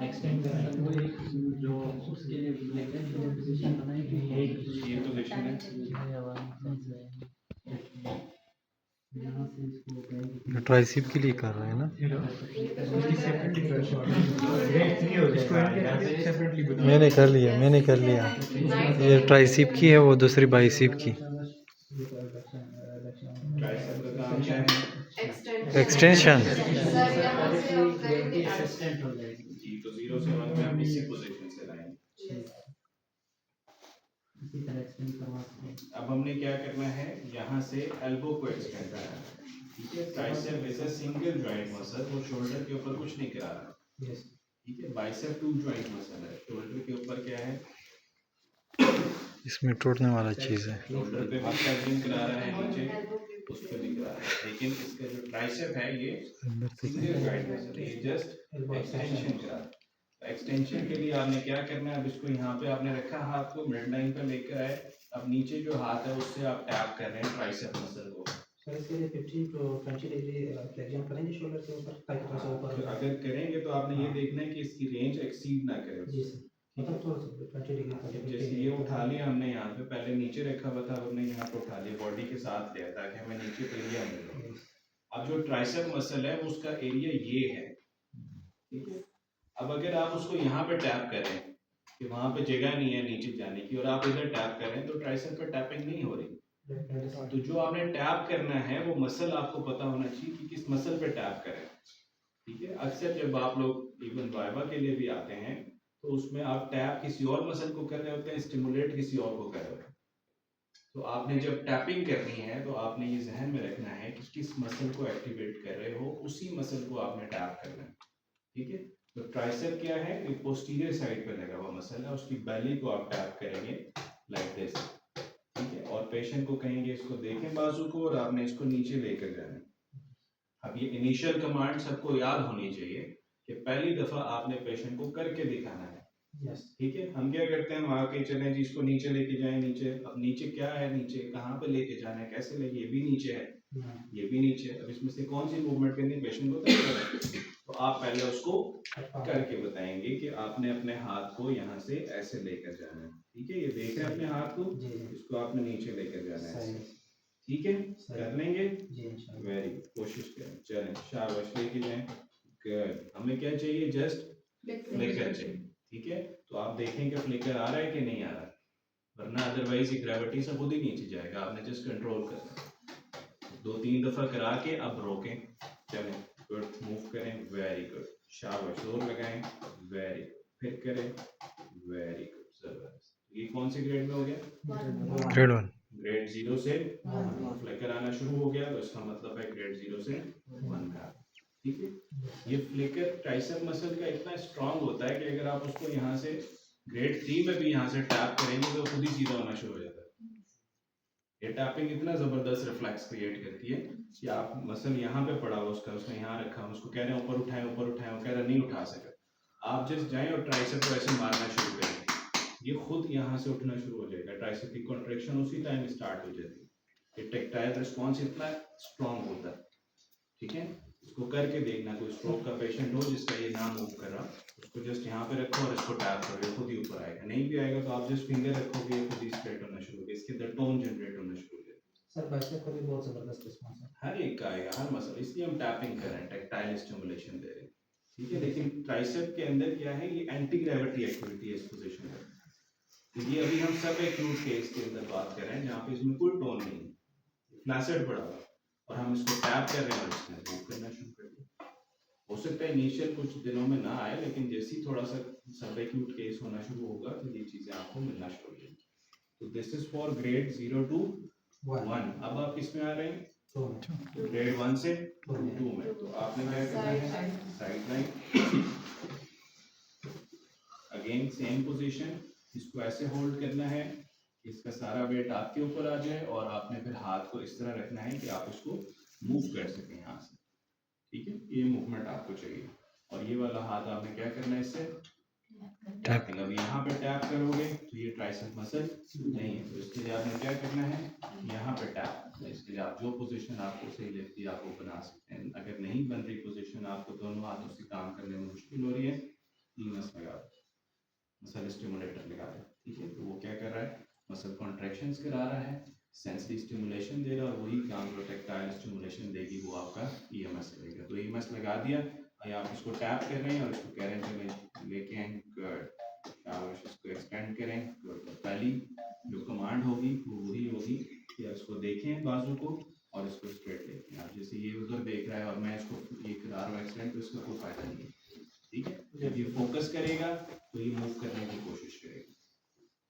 Extend जो उसके लिए पोजीशन बनाई गई है, ये पोजीशन है। ट्राइसिप के लिए कर रहे हैं ना? मैंने कर लिया ये ट्राइसिप की है, वो दूसरी बाइसिप की। ट्राइसेप का काम क्या है? एक्सटेंशन। जी, तो 0 से 1 में हम इसी पोजीशन से लाएंगे। अब हमने क्या करना है, यहाँ से एल्बो को एक्सटेंड करना है। ठीक है, tricep is a single joint muscle, वो शोल्डर के ऊपर कुछ नहीं करा रहा। ठीक है, बाइसेप टू जॉइंट मसल है, शोल्डर के ऊपर क्या है, इसमें टूटने वाला चीज है। शोल्डर पे भी स्ट्रेचिंग करा रहा है, नीचे उस पे भी करा रहा है, लेकिन इसका जो ट्राइसेप है ये सिंगल जॉइंट मसल है, ये जस्ट एक्सटेंशन करा रहा है। एक्सटेंशन के लिए आपने क्या करना है, अब इसको यहाँ पे आपने रखा, हाथ को मिड लाइन पर लेकर आए, अब नीचे जो हाथ है उससे आप टैप कर रहे हैं ट्राइसेप मसल को। सर इसके लिए 15 to 20 डिग्री फ्लेक्शन करेंगे शोल्डर के ऊपर, ताकि थोड़ा सा ऊपर। अगर करेंगे तो आपने ये देखना है कि इसकी रेंज एक्सीड ना करे। जी सर, मतलब थोड़ा सा 20 डिग्री। जैसे ये उठा लिया हमने, यहाँ पे पहले नीचे रखा हुआ था, हमने यहाँ पे उठा लिया, बॉडी के साथ लिया ताकि हमें नीचे एरिया मिले। अब जो ट्राइसेप मसल है उसका एरिया ये है, ठीक है। अब अगर आप उसको यहाँ पे टैप करें कि वहाँ पे जगह नहीं है नीचे जाने की, और आप इधर टैप करें तो ट्राइसेप पे टैपिंग नहीं हो रही। तो जो आपने टैप करना है वो मसल आपको पता होना चाहिए कि किस मसल पे टैप करें। ठीक है, अक्सर जब आप लोग इवन वाइवा के लिए भी आते हैं तो उसमें आप टैप किसी और मसल को कर रहे होते हैं, स्टिमुलेट किसी और को कर रहे होते हैं। तो आपने जब टैपिंग करनी है तो आपने ये जहन में रखना है कि किस मसल को एक्टिवेट कर रहे हो, उसी मसल को आपने टैप करना है। ठीक है, तो ट्राइसेप क्या है, एक पोस्टीरियर साइड पे लगा हुआ मसल है, उसकी बेली को आप टैप करेंगे लाइक दिस। ठीक है, और पेशेंट को कहेंगे इसको देखें बाजू को, और आपने इसको नीचे लेकर जाना है। अब ये इनिशियल कमांड सबको याद होनी चाहिए कि पहली दफा आपने पेशेंट को करके दिखाना है। ठीक है, हम क्या करते हैं, वहां के चलें जी इसको नीचे लेके जाएं, नीचे, अब नीचे क्या है, नीचे कहाँ पे लेके जाना है, कैसे लेके, ये भी नीचे है, ये भी नीचे है, अब इसमें से कौन सी मूवमेंट करनी है पेशेंट को तय करना है। तो आप पहले उसको करके बताएंगे कि आपने अपने हाथ को यहाँ से ऐसे लेकर जाना है। ठीक है, ये देख रहे हैं अपने हाथ को, इसको आपने नीचे लेकर जाना है। ठीक है, कर लेंगे। वेरी गुड, कोशिश करें, चलें, शाबाश, लेके जाएं। गुड, हमें क्या चाहिए, जस्ट फ्लिकर चाहिए। ठीक है, तो आप देखें कि फ्लिकर आ रहा है कि नहीं आ रहा है, वरना अदरवाइज ये ग्रेविटी से खुद ही नीचे जाएगा, आपने जस्ट कंट्रोल करना है। 2-3 दफा करा के अब रोकें, चलें, गुड, मूव करें, वेरी गुड, शाबाश, जोर लगाएं, वेरी गुड, फिर करें, वेरी गुड, जबरदस्त। ये कौन से ग्रेड में हो गया, ग्रेड 1। ग्रेड 0 से फ्लिकर आना शुरू हो गया, तो इसका मतलब है ग्रेड 0 से 1 में। ठीक है, ये फ्लिकर ट्राइसेप मसल का इतना स्ट्रांग होता है कि अगर आप उसको यहाँ से ग्रेड 3 में भी यहाँ से टैप करेंगे तो खुद ही सीधा होना शुरू हो जाता है। ये टैपिंग इतना जबरदस्त रिफ्लेक्स क्रिएट करती है कि आप मसल यहाँ पे पड़ा हुआ उसका, उसने यहाँ रखा, उसको कह रहे हैं ऊपर उठाएं, ऊपर उठाएं, वो कह रहा नहीं उठा सका, आप जस्ट जाएं और ट्राइसेप को ऐसे मारना शुरू करें, ये खुद यहाँ से उठना शुरू हो जाएगा, ट्राइसेप की कॉन्ट्रैक्शन उसी टाइम स्टार्ट हो जाती है। ये टेक्टाइल रिस्पॉन्स इतना स्ट्रांग होता है। ठीक है, इसको करके देखना, कोई स्ट्रोक का पेशेंट हो जिसका ये ना मूव कर रहा, उसको जस्ट यहाँ पे रखो और इसको टैप करो, ये खुद ही ऊपर आएगा, नहीं भी आएगा तो आप जस्ट फिंगर रखोगे, ये खुद ही स्ट्रेट होना शुरू होगा, इसके अंदर टोन जनरेट होना शुरू हो जाएगा। सर बाइसेप का भी बहुत जबरदस्त रिस्पांस है, हर एक का आएगा, हर मसल, इसलिए हम टैपिंग कर रहे हैं, टेक्टाइल स्टिमुलेशन दे रहे हैं। ठीक है, लेकिन ट्राइसेप के अंदर क्या है, ये एंटी ग्रेविटी एक्टिविटी है इस पोजीशन में। तो ये अभी हम सब एक्यूट केस के अंदर बात कर रहे हैं जहाँ पे इसमें कोई टोन नहीं है, फ्लैसेट पड़ा हुआ, और हम इसको टैप कर रहे हैं और इसने मूव करना शुरू कर दिया। हो सकता है इनिशियल कुछ दिनों में ना आए, लेकिन जैसे ही थोड़ा सा सब एक्यूट केस होना शुरू होगा तो ये चीजें आपको मिलना शुरू हो जाएंगी। तो this is for grade 0 to 1। अब आप किस में आ रहे हैं, ग्रेड 1 से 2 में। तो आपने क्या करना है, side line, again same position, इसको ऐसे होल्ड करना है, इसका सारा वेट आपके ऊपर आ जाए, और आपने फिर हाथ को इस तरह रखना है कि आप इसको मूव कर सकें यहाँ से। ठीक है, ये मूवमेंट आपको चाहिए, और ये वाला हाथ आपने क्या करना है, इससे टैपिंग। अब यहाँ पे टैप करोगे तो ये ट्राइसेप मसल नहीं है, तो इसके लिए आपने क्या करना है, यहाँ पे टैप। इसके लिए आप जो पोजीशन आपको सही लगती है आप वो बना सकते हैं। अगर नहीं बन रही पोजीशन, आपको दोनों हाथों से काम करने में मुश्किल हो रही है, ईमस लगा दो, मसल स्टिमुलेटर लगा दो, ठीक है। तो वो क्या कर रहा है, मसल कॉन्ट्रैक्शंस करा रहा है, सेंसरी स्टिमुलेशन दे रहा है, और वही काम जो टेक्टाइल स्टिमुलेशन देगी वो आपका ईएमएस करेगा। तो ईएमएस लगा दिया, और आप इसको टैप कर रहे हैं और इसको कह रहे हैं कि लेके आए गुड, इसको एक्सटेंड करें गुड। तो पहली जो कमांड होगी वो वही होगी कि इसको देखें बाजू को और इसको स्ट्रेट लेके आप जैसे ये उधर देख रहा है और मैं इसको ये करा रहा हूँ एक्सटेंड, तो इसका कोई फायदा नहीं है, ठीक है। जब ये फोकस करेगा तो ये मूव करने की कोशिश करेगा।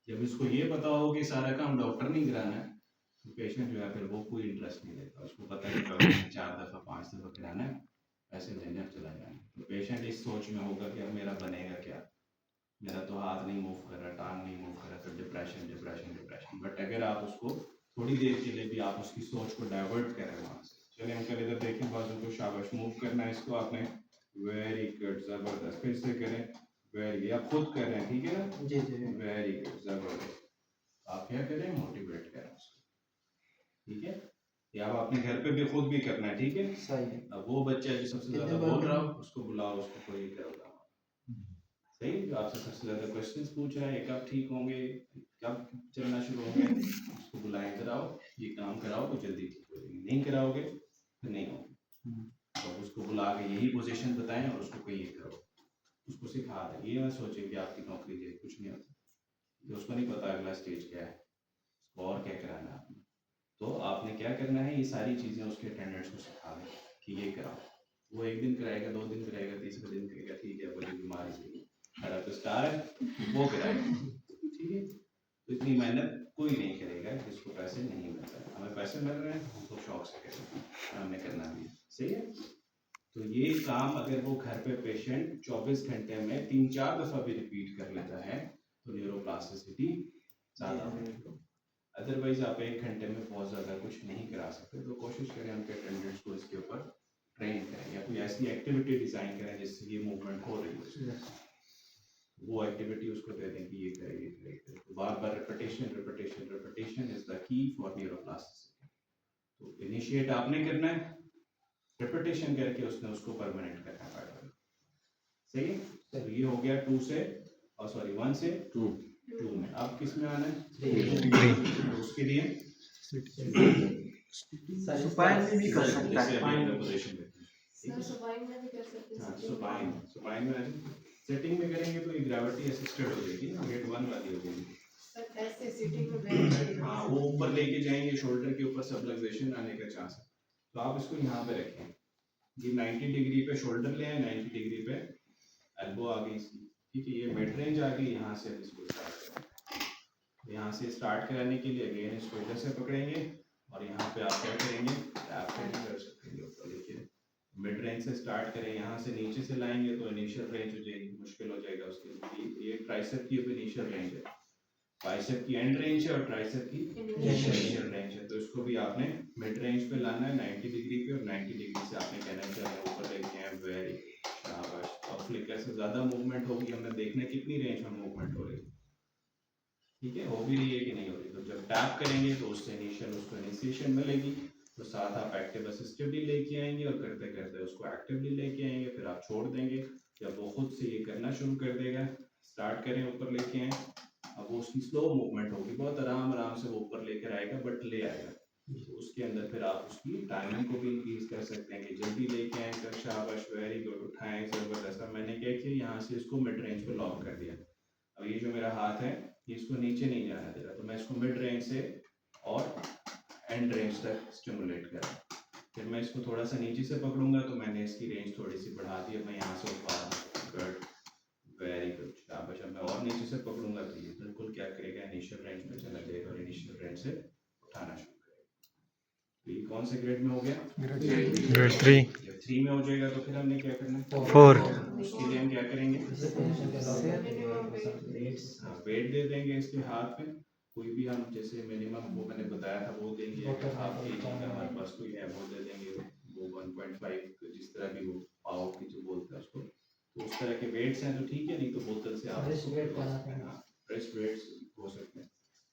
जब इसको ये पता हो कि सारा काम डॉक्टर नहीं कराना है, तो पेशेंट जो है फिर वो कोई इंटरेस्ट नहीं लेता, उसको पता है कि डॉक्टर ने 4 दफ़ा 5 दफ़ा कराना है, पैसे देने चला जाना। तो पेशेंट इस सोच में होगा कि अब मेरा बनेगा क्या, मेरा तो हाथ नहीं मूव कर रहा, टांग नहीं मूव कर रहा, फिर डिप्रेशन डिप्रेशन डिप्रेशन। बट अगर आप उसको थोड़ी देर के लिए भी आप उसकी सोच को डाइवर्ट करें वहाँ से, चलिए अंकल इधर देखें बाजू को, शाबाश, मूव करना है इसको आपने, वेरी गुड, ज़बरदस्त, फिर से करें, वेरी, आप खुद कर रहे हैं, ठीक है ना जी जी जी। वेरी गुड, ज़बरदस्त। आप क्या करें, मोटिवेट करें उसको, ठीक है। या आप अपने घर पे भी खुद भी करना है, ठीक है। सही है। अब वो बच्चा जो सबसे ज़्यादा बोल रहा हो उसको बुलाओ, उसको कोई करोगा सही, जो आपसे सबसे ज़्यादा क्वेश्चंस पूछ रहा है, कब ठीक होंगे, कब चलना शुरू होंगे, उसको बुलाएं, इधर आओ, ये काम कराओ तो जल्दी ठीक हो जाएंगे, नहीं कराओगे तो नहीं होंगे। तो उसको बुला के यही पोजीशन बताएं और उसको कोई ये करो, उसको सिखा दें। ये ना सोचे कि आपकी नौकरी दे, कुछ नहीं होता, जो उसको नहीं पता अगला स्टेज क्या है, उसको और क्या कराना है आपने। तो आपने क्या करना है, ये सारी चीज़ें उसके अटेंडेंट्स को सिखा दें कि ये कराओ। वो 1 दिन कराएगा, 2 दिन कराएगा, तीसरे दिन करेगा, ठीक है बड़ी बीमारी से खड़ा तो स्टार है, वो कराएगा, ठीक है। तो इतनी मेहनत कोई नहीं करेगा जिसको पैसे नहीं मिल रहे। हमें पैसे मिल रहे हैं हम तो शौक से करेंगे, हमने करना भी है, सही है। तो ये काम अगर वो घर पे पेशेंट 24 घंटे में 3-4 दफ़ा भी रिपीट कर लेता है तो न्यूरोप्लास्टिसिटी ज़्यादा होगी। अदरवाइज आप 1 घंटे में बहुत ज़्यादा कुछ नहीं करा सकते। तो कोशिश करें उनके अटेंडेंट्स को इसके ऊपर ट्रेन करें, या कोई ऐसी एक्टिविटी डिज़ाइन करें जिससे ये मूवमेंट हो रही है, वो एक्टिविटी उसको दे दें कि ये करे ये करे ये करे। तो बार बार repetition repetition repetition is the key for neuroplasticity. तो इनिशिएट आपने करना है, रिपीटेशन करके उसने उसको परमानेंट करना पड़ेगा, सही है। तो ये हो गया 2 से, और सॉरी 1 से 2 में। अब किस में आना है, तो उसके लिए सुपाइन में भी कर सकता है। जैसे अभी पोजीशन में, ठीक है। सुपाइन में भी कर सकते हैं। हाँ, सुपाइन में सेटिंग में करेंगे तो ये ग्रेविटी असिस्टेड हो जाएगी ना, वेट 1 वाली हो जाएगी। सर ऐसे सिटिंग में बैठ के हाँ, वो ऊपर लेके जाएंगे, शोल्डर के ऊपर सबलक्सेशन आने का चांस है। तो आप इसको यहाँ पे रखें, ये 90 डिग्री पे शोल्डर ले आए, 90 डिग्री पे एल्बो आ गई इसकी, ठीक है। ये मिड रेंज आ गई, यहाँ से इसको स्टार्ट करें। यहाँ से स्टार्ट कराने के लिए अगेन इसको इधर से पकड़ेंगे और यहाँ पे आप क्या करेंगे, टैप करेंगे कर सकेंगे ऊपर, देखिए मिड रेंज से स्टार्ट करें, यहाँ से नीचे से लाएंगे तो इनिशियल रेंज हो जाएगी, मुश्किल हो जाएगा उसके लिए। ये ट्राइसेप की इनिशियल रेंज है, बाइसेप की एंड रेंज है और ट्राइसेप की इनिशियल रेंज है। तो इसको भी आपने मिड रेंज पे लाना है 90 डिग्री पे, और 90 डिग्री से आपने कहना है चलो ऊपर लेके आए, वेरी शाबाश। और फ्लिकर से ज़्यादा मूवमेंट होगी, हमने देखना कितनी रेंज में मूवमेंट हो रही है, ठीक है, हो भी रही है कि नहीं हो रही। तो जब टैप करेंगे तो उससे इनिशियल उसको इनिशिएशन मिलेगी, तो साथ आप एक्टिव असिस्टिवली लेके आएंगे और करते करते उसको एक्टिवली लेके आएंगे, फिर आप छोड़ देंगे। जब वो खुद से ये करना शुरू कर देगा, स्टार्ट करें ऊपर लेके आए, अब वो उसकी स्लो मूवमेंट होगी, बहुत आराम आराम से वो ऊपर लेकर आएगा, बट ले आएगा। तो उसके अंदर फिर आप उसकी टाइमिंग को भी इंक्रीज कर सकते हैं कि जल्दी लेके आए, कर शाबाश, वेरी गुड, उठाएं, ज़बरदस्त। मैंने क्या किया, यहाँ से इसको मिड रेंज पे लॉक कर दिया। अब ये जो मेरा हाथ है ये इसको नीचे नहीं जाना दे रहा, तो मैं इसको मिड रेंज से और एंड रेंज तक स्टिमुलेट कर रहा हूँ। फिर मैं इसको थोड़ा सा नीचे से पकड़ूंगा तो मैंने इसकी रेंज थोड़ी सी बढ़ा दी, अब मैं यहाँ से उठा रहा हूँ, गुड, वेरी गुड, शाबाश। अब मैं और नीचे से पकड़ूंगा तो ये बिल्कुल क्या करेगा, इनिशियल रेंज में चला जाएगा और इनिशियल रेंज से उठाना शुरू करेगा। तो ये कौन से ग्रेड में हो गया, ग्रेड 3। जब 3 में हो जाएगा तो फिर हमने क्या करना है, 4। उसके लिए हम क्या करेंगे, पोजीशन वेट दे देंगे इसके हाथ पे, कोई भी हम जैसे मिनिमम वो मैंने बताया था वो देंगे, अगर हाफ के जी का हमारे पास कोई है वो दे देंगे, वो 1.5 जिस तरह भी वो पाव की जो बोलते हैं उसको, तो उस तरह के वेट्स हैं तो ठीक है, नहीं तो बोतल से आप Wrist weight करना पड़ेगा। रिस्ट वेट्स हो सकते हैं।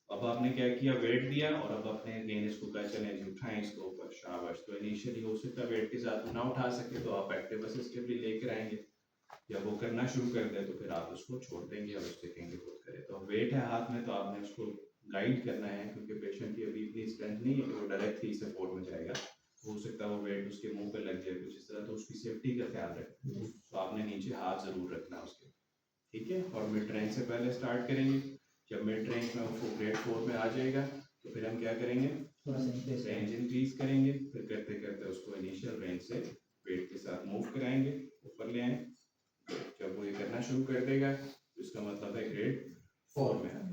अब आपने क्या किया, वेट दिया और अब अपने अगेन इसको कहा चले जी उठाएं इसको ऊपर, शाबाश। तो इनिशियली हो सकता है वेट के साथ ना उठा सके तो आप एक्टिव असिस्टिवली लेकर आएंगे, जब वो करना शुरू कर दे तो फिर आप उसको छोड़ देंगे और उससे कहेंगे खुद करे। तो वेट है हाथ में तो आपने उसको गाइड करना है, क्योंकि पेशेंट की अभी इतनी स्ट्रेंथ नहीं है कि वो डायरेक्टली सपोर्ट में जाएगा, हो सकता है वो वेट उसके मुंह पे लग जाए कुछ इस तरह, तो उसकी सेफ्टी का ख्याल रखें। तो आपने नीचे हाथ जरूर रखना है उसके, ठीक है। और मिड रेंज से पहले स्टार्ट करेंगे, जब मिड रेंज में वो ग्रेड 4 में आ जाएगा तो फिर हम क्या करेंगे, थोड़ा सा increase रेंज इंक्रीज करेंगे, फिर करते करते उसको इनिशियल रेंज से वेट के साथ मूव कराएंगे, ऊपर ले आए। जब वो ये करना शुरू कर देगा तो इसका मतलब है ग्रेड 4 में है।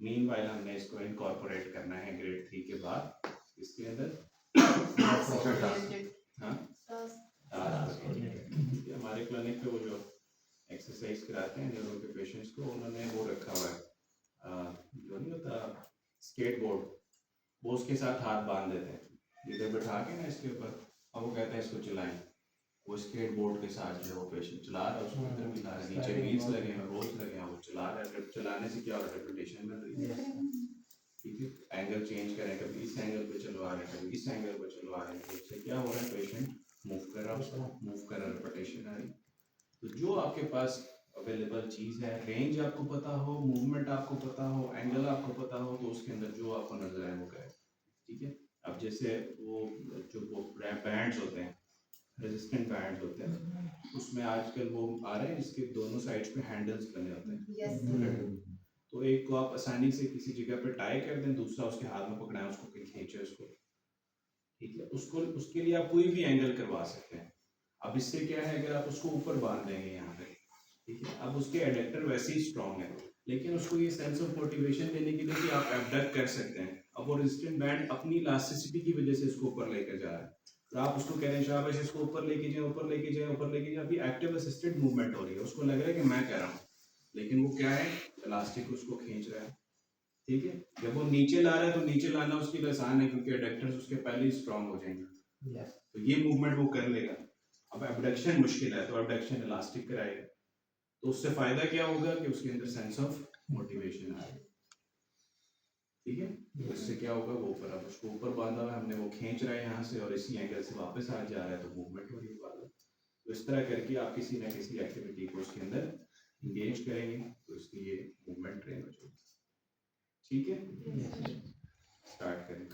मीनवाइल हमने इसको इनकॉर्पोरेट करना है ग्रेड 3 के बाद इसके अंदर। हाँ हमारे क्लिनिक पे वो जो एक्सरसाइज कराते हैं न्यूरो के पेशेंट्स को, उन्होंने वो रखा हुआ है जो नहीं होता स्केट बोर्ड, वो उसके साथ हाथ बांध देते हैं इधर बैठा के ना इसके ऊपर, अब वो कहते हैं इसको चलाएं, वो स्केट बोर्ड के साथ जो है वो पेशेंट चला रहा है, उसको इधर भी ला रहा है, नीचे व्हील्स लगे हैं, रोल्स लगे हैं, वो चला रहा है। चलाने से क्या हो रहा है, रेपुटेशन मिल रही है, ठीक है। एंगल चेंज करें, कभी इस एंगल पे चलवा रहे हैं, कभी इस एंगल पे चलवा रहे हैं, तो इससे क्या हो रहा है, पेशेंट मूव कर रहा है, मूव कर रहा है, रेपुटेशन आ रही। तो जो आपके पास अवेलेबल चीज़ है, रेंज आपको पता हो, मूवमेंट आपको पता हो, एंगल आपको पता हो, तो उसके अंदर जो आपको नजर आए वो करें, ठीक है। अब जैसे वो जो वो बैंड्स होते हैं, रेजिस्टेंट बैंड्स होते हैं, उसमें आजकल वो आ रहे हैं जिसके दोनों साइड्स पे हैंडल्स बने होते हैं, तो एक को आप आसानी से किसी जगह पे टाई कर दें, दूसरा उसके हाथ में पकड़ाएं, उसको खींचे उसको, ठीक है। उसको उसके लिए आप कोई भी एंगल करवा सकते हैं। अब इससे क्या है, अगर आप उसको ऊपर बांध देंगे यहाँ पे, ठीक है, अब उसके एडेक्टर वैसे ही स्ट्रॉन्ग है, लेकिन उसको ये सेंस ऑफ मोटिवेशन देने के लिए कि आप एबडक्ट कर सकते हैं। अब वो रेजिस्टेंट बैंड अपनी इलास्टिसिटी की वजह से इसको ऊपर लेकर जा रहा है, तो आप उसको कह रहे हैं शाबाश इसको ऊपर लेके जाए, ऊपर लेके जाए, ऊपर लेके जाए। अभी एक्टिव असिस्टेड मूवमेंट हो रही है, उसको लग रहा है कि मैं कर रहा हूँ, लेकिन वो क्या है, इलास्टिक उसको खींच रहा है, ठीक है। जब वो नीचे ला रहा है तो नीचे लाना उसके लिए आसान है, क्योंकि एडेक्टर्स उसके पहले ही स्ट्रॉन्ग हो जाएंगे, तो ये मूवमेंट वो कर लेगा। अब एबडक्शन मुश्किल है, तो एबडक्शन इलास्टिक कराएगा, तो उससे फायदा क्या होगा कि उसके अंदर सेंस ऑफ मोटिवेशन आएगा, ठीक है। तो इससे क्या होगा, वो ऊपर, अब उसको ऊपर बांधा हुआ है हमने, वो खींच रहा है यहाँ से और इसी एंगल से वापस आ जा रहा है, तो मूवमेंट हो रही है वाला। तो इस तरह करके आप किसी ना किसी एक्टिविटी को उसके अंदर इंगेज करेंगे तो इसकी ये मूवमेंट ट्रेन हो जाएगी, ठीक है। स्टार्ट करें।